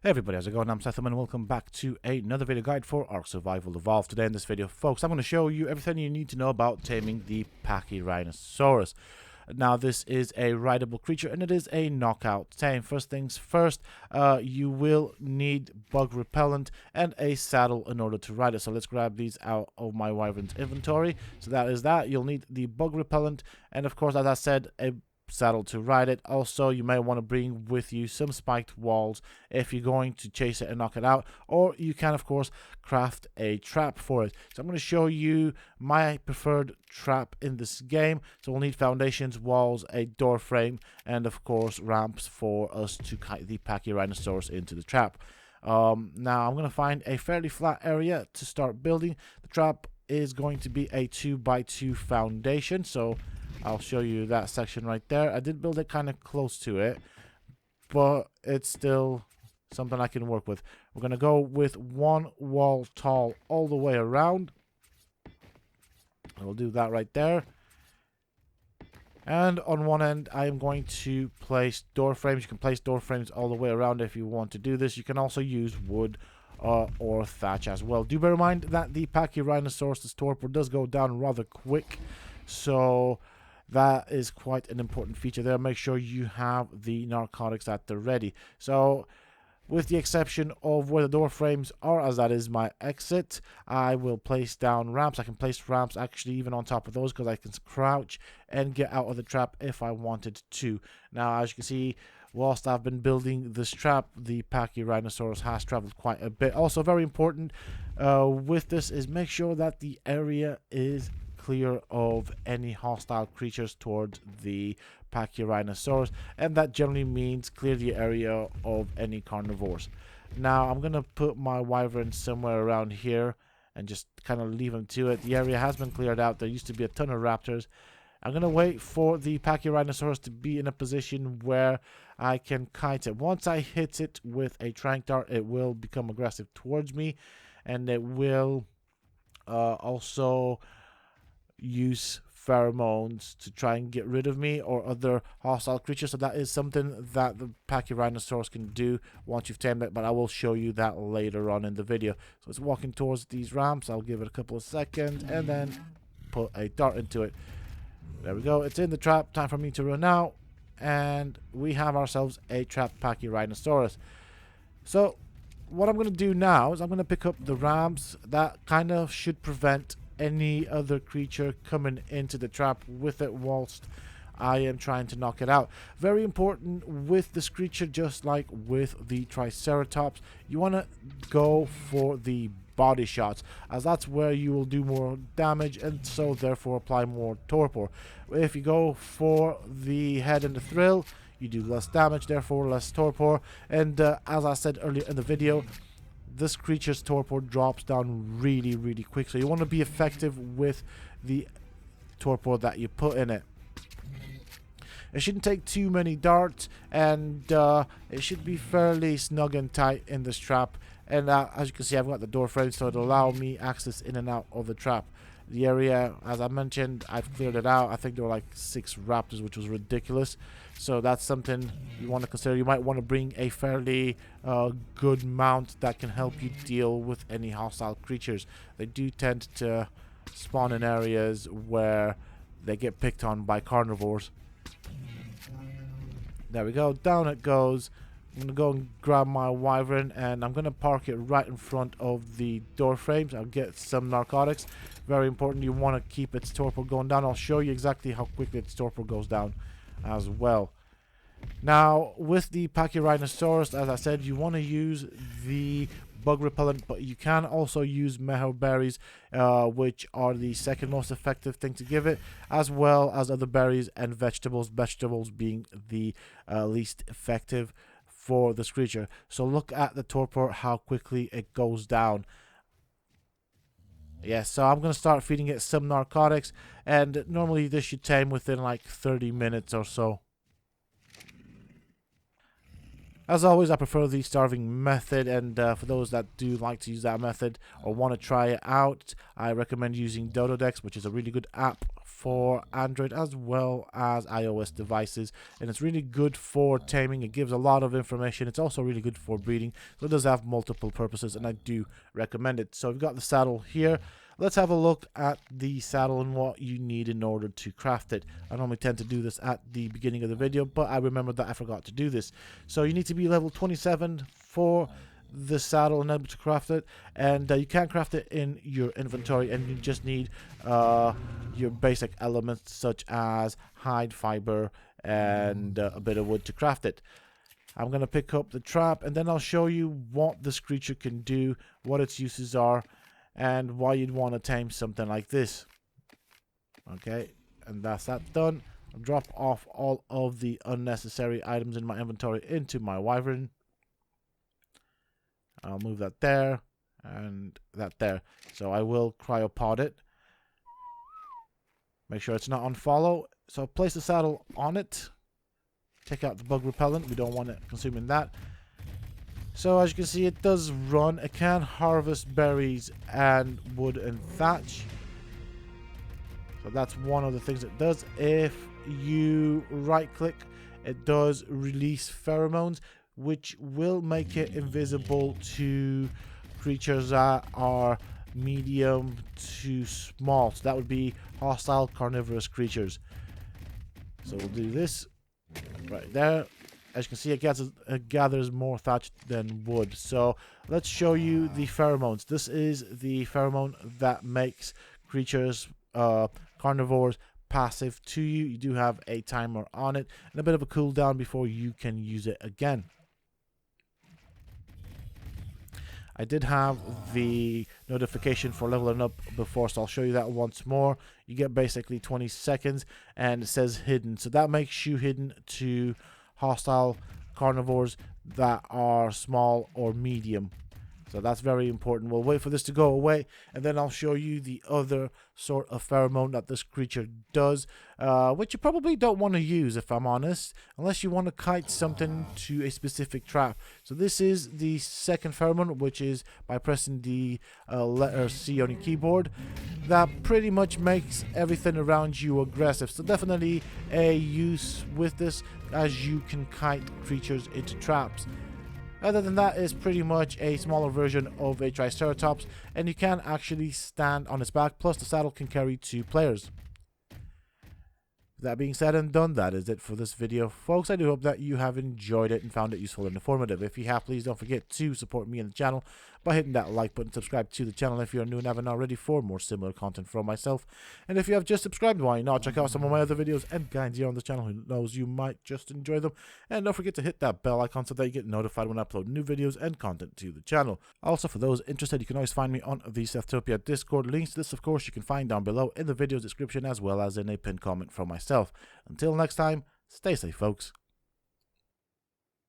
Hey everybody, how's it going? I'm Sethum and welcome back to another video guide for Ark Survival Evolved. Today in this video, folks, I'm going to show you everything you need to know about taming the Pachyrhinosaurus. Now, this is a rideable creature and it is a knockout tame. First things first, you will need bug repellent and a saddle in order to ride it. So let's grab these out of my wyvern's inventory. So that is that. You'll need the bug repellent and, of course, as I said, a saddle to ride it. Also, you may want to bring with you some spiked walls if you're going to chase it and knock it out, or you can of course craft a trap for it. So I'm going to show you my preferred trap in this game. So we'll need foundations, walls, a door frame, and of course ramps for us to kite the Pachyrhinosaurus into the trap. Now I'm going to find a fairly flat area to start building. The trap is going to be a 2x2 foundation, so I'll show you that section right there. I did build it kind of close to it, but it's still something I can work with. We're going to go with one wall tall all the way around. We'll do that right there. And on one end, I am going to place door frames. You can place door frames all the way around if you want to do this. You can also use wood or thatch as well. Do bear in mind that the Pachyrhinosaurus' torpor does go down rather quick, so that is quite an important feature there. Make sure you have the narcotics at the ready. So with the exception of where the door frames are, as that is my exit, I will place down ramps. I can place ramps actually even on top of those because I can crouch and get out of the trap if I wanted to. Now, as you can see, whilst I've been building this trap, the Pachyrhinosaurus has traveled quite a bit. Also, very important with this is make sure that the area is clear of any hostile creatures towards the Pachyrhinosaurus, and that generally means clear the area of any carnivores. Now I'm gonna put my wyvern somewhere around here and just kind of leave him to it. The area has been cleared out. There used to be a ton of raptors. I'm gonna wait for the Pachyrhinosaurus to be in a position where I can kite it. Once I hit it with a tranq dart, it will become aggressive towards me, and it will also use pheromones to try and get rid of me or other hostile creatures. So that is something that the Pachyrhinosaurus can do once you've tamed it, but I will show you that later on in the video. So it's walking towards these ramps. I'll give it a couple of seconds and then put a dart into it. There we go, it's in the trap. Time for me to run out, and we have ourselves a trapped Pachyrhinosaurus. So what I'm going to do now is I'm going to pick up the ramps. That kind of should prevent any other creature coming into the trap with it whilst I am trying to knock it out. Very important with this creature, just like with the Triceratops, you want to go for the body shots, as that's where you will do more damage and so therefore apply more torpor. If you go for the head and the thrill, you do less damage, therefore less torpor. And as I said earlier in the video, this creature's torpor drops down really quick, so you want to be effective with the torpor that you put in it. It shouldn't take too many darts, and it should be fairly snug and tight in this trap. And as you can see, I've got the door frame, so it'll allow me access in and out of the trap. The area, as I mentioned, I've cleared it out. I think there were like 6 raptors, which was ridiculous. So that's something you want to consider. You might want to bring a fairly good mount that can help you deal with any hostile creatures. They do tend to spawn in areas where they get picked on by carnivores. There we go, down it goes. I'm going to go and grab my wyvern, and I'm going to park it right in front of the door frames. I'll get some narcotics. Very important, you want to keep its torpor going down. I'll show you exactly how quickly its torpor goes down as well. Now, with the Pachyrhinosaurus, as I said, you want to use the bug repellent, but you can also use meho berries, which are the second most effective thing to give it, as well as other berries and vegetables, vegetables being the least effective for this creature. So look at the torpor, how quickly it goes down. Yes, so I'm going to start feeding it some narcotics, and normally this should tame within like 30 minutes or so. As always, I prefer the starving method, and for those that do like to use that method or want to try it out, I recommend using Dododex, which is a really good app for Android as well as iOS devices, and it's really good for taming. It gives a lot of information. It's also really good for breeding, so it does have multiple purposes, and I do recommend it. So we've got the saddle here. Let's have a look at the saddle and what you need in order to craft it. I normally tend to do this at the beginning of the video, but I remembered that I forgot to do this. So you need to be level 27 for the saddle and able to craft it, and you can craft it in your inventory, and you just need your basic elements such as hide, fiber, and a bit of wood to craft it. I'm going to pick up the trap, and then I'll show you what this creature can do, what its uses are, and why you'd want to tame something like this. Okay, and that's that done. I'll drop off all of the unnecessary items in my inventory into my wyvern. I'll move that there and that there. So I will cryopod it. Make sure it's not on follow. So place the saddle on it. Take out the bug repellent. We don't want it consuming that. So as you can see, it does run. It can harvest berries and wood and thatch. So that's one of the things it does. If you right click, it does release pheromones, which will make it invisible to creatures that are medium to small. So that would be hostile carnivorous creatures. So we'll do this right there. As you can see, it gathers more thatch than wood. So let's show you the pheromones. This is the pheromone that makes creatures, carnivores, passive to you. You do have a timer on it and a bit of a cooldown before you can use it again. I did have the notification for leveling up before, so I'll show you that once more. You get basically 20 seconds, and it says hidden. So that makes you hidden to hostile carnivores that are small or medium. So that's very important. We'll wait for this to go away, and then I'll show you the other sort of pheromone that this creature does, which you probably don't want to use, if I'm honest, unless you want to kite something to a specific trap. So this is the second pheromone, which is by pressing the letter C on your keyboard. That pretty much makes everything around you aggressive. So definitely a use with this, as you can kite creatures into traps. Other than that, it's pretty much a smaller version of a Triceratops, and you can actually stand on its back, plus the saddle can carry 2 players. That being said and done, that is it for this video, folks. I do hope that you have enjoyed it and found it useful and informative. If you have, please don't forget to support me and the channel by hitting that like button, subscribe to the channel if you're new and haven't already for more similar content from myself. And if you have just subscribed, why not check out some of my other videos and guides here on this channel. Who knows, you might just enjoy them. And don't forget to hit that bell icon so that you get notified when I upload new videos and content to the channel. Also, for those interested, you can always find me on the Sethtopia Discord. Links to this, of course, you can find down below in the video description, as well as in a pinned comment from myself. Until next time, stay safe, folks.